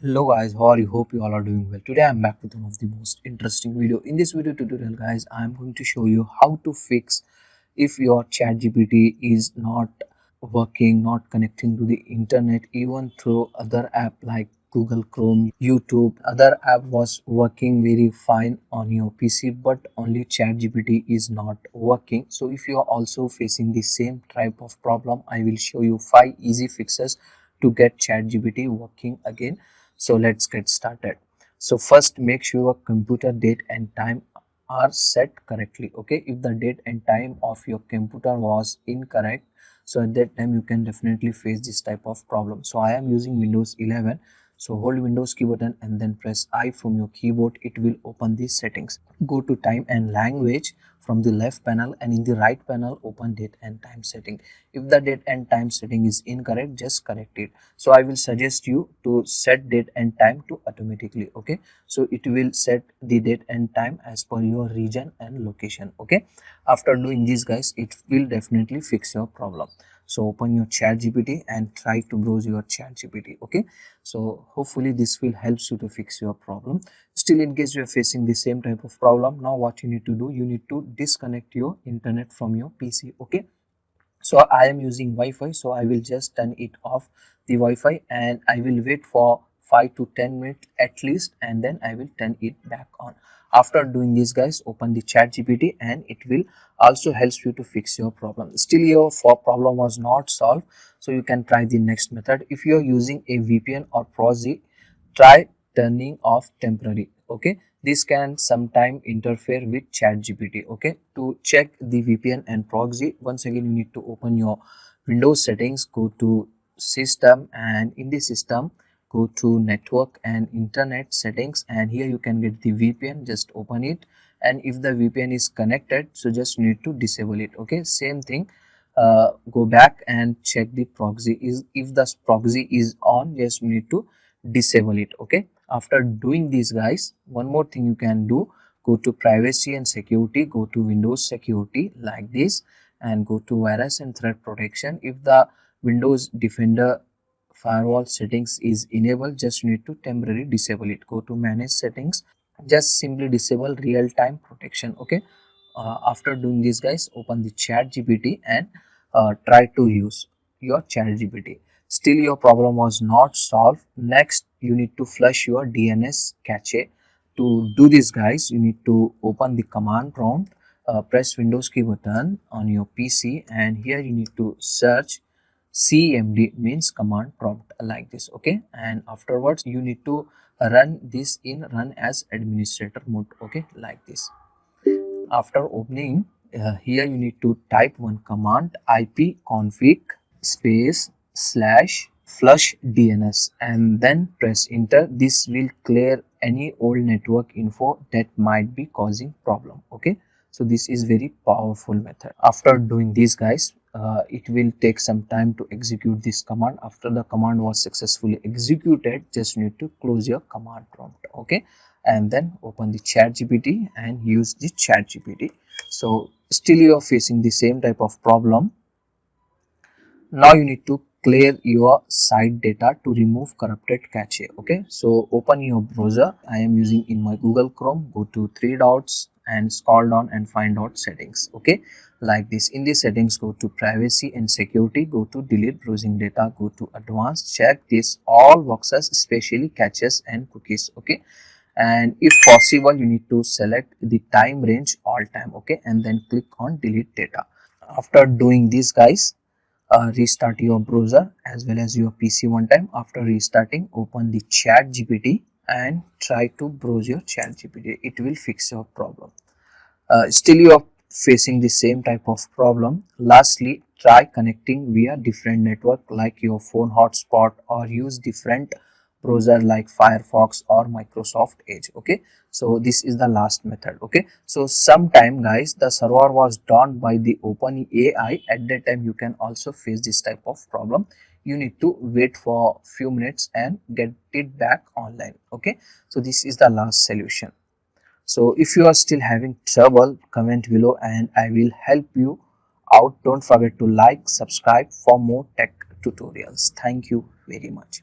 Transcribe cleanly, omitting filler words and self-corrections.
Hello guys, how are you? Hope you all are doing well. Today I'm back with one of the most interesting video. In this video tutorial guys, I'm going to show you how to fix if your ChatGPT is not working, not connecting to the internet, even through other app like Google Chrome, YouTube. Other app was working very fine on your PC, but only ChatGPT is not working. So if you are also facing the same type of problem, I will show you 5 easy fixes to get ChatGPT working again. So let's get started. So first, make sure your computer date and time are set correctly. Okay, if the date and time of your computer was incorrect, so at that time you can definitely face this type of problem. So I am using Windows 11. So hold Windows key button and then press I from your keyboard. It will open these settings. Go to time and language from the left panel, and in the right panel open date and time setting. If the date and time setting is incorrect, just correct it. So I will suggest you to set date and time to automatically. Okay, so it will set the date and time as per your region and location. Okay, after doing this guys, it will definitely fix your problem. So open your ChatGPT and try to browse your ChatGPT. Okay, so hopefully this will help you to fix your problem. Still, in case you are facing the same type of problem, now what you need to do, you need to disconnect your internet from your PC. Okay, so I am using Wi-Fi, so I will just turn it off the Wi-Fi and I will wait for 5 to 10 minutes at least, and then I will turn it back on. After doing this guys, open the ChatGPT and it will also helps you to fix your problem. Still your problem was not solved, so you can try the next method. If you are using a VPN or proxy, try turning off temporary. Okay, this can sometime interfere with ChatGPT. Okay, to check the VPN and proxy, once again you need to open your Windows settings, go to system, and in the system go to network and internet settings, and here you can get the VPN. Just open it, and if the VPN is connected, so just need to disable it. Okay, same thing, go back and check the proxy. Is if the proxy is on, just need to disable it. Okay, after doing this guys, one more thing you can do, go to privacy and security, go to Windows security like this, and go to virus and threat protection. If the Windows Defender firewall settings is enabled, just need to temporarily disable it. Go to manage settings, just simply disable real-time protection. Okay, after doing this guys, open the ChatGPT and try to use your ChatGPT. Still your problem was not solved. Next, you need to flush your DNS cache. To do this guys, you need to open the command prompt, press Windows key button on your PC, and here you need to search CMD, means command prompt, like this. Okay, and afterwards you need to run this in run as administrator mode. Okay, like this. After opening, here you need to type one command, ipconfig space / flush DNS, and then press enter. This will clear any old network info that might be causing problem. Okay, so this is very powerful method. After doing this guys, it will take some time to execute this command. After the command was successfully executed, just need to close your command prompt. Okay, and then open the ChatGPT and use the ChatGPT. So still you are facing the same type of problem. Now you need to clear your site data to remove corrupted cache. Okay, so open your browser. I am using in my Google Chrome. Go to 3 dots and scroll down and find out settings. Okay, like this. In the settings, go to privacy and security, go to delete browsing data, go to advanced, check this all boxes, especially caches and cookies. Okay, and if possible you need to select the time range all time. Okay, and then click on delete data. After doing this guys, restart your browser as well as your PC one time. After restarting, open the ChatGPT and try to browse your ChatGPT. It will fix your problem. Still you are facing the same type of problem. Lastly, try connecting via different network like your phone hotspot, or use different browser like Firefox or Microsoft Edge. Okay, so this is the last method. Okay, so sometime guys the server was down by the OpenAI. At that time you can also face this type of problem. You need to wait for few minutes and get it back online. Okay, so this is the last solution. So if you are still having trouble, comment below and I will help you out. Don't forget to like, subscribe for more tech tutorials. Thank you very much.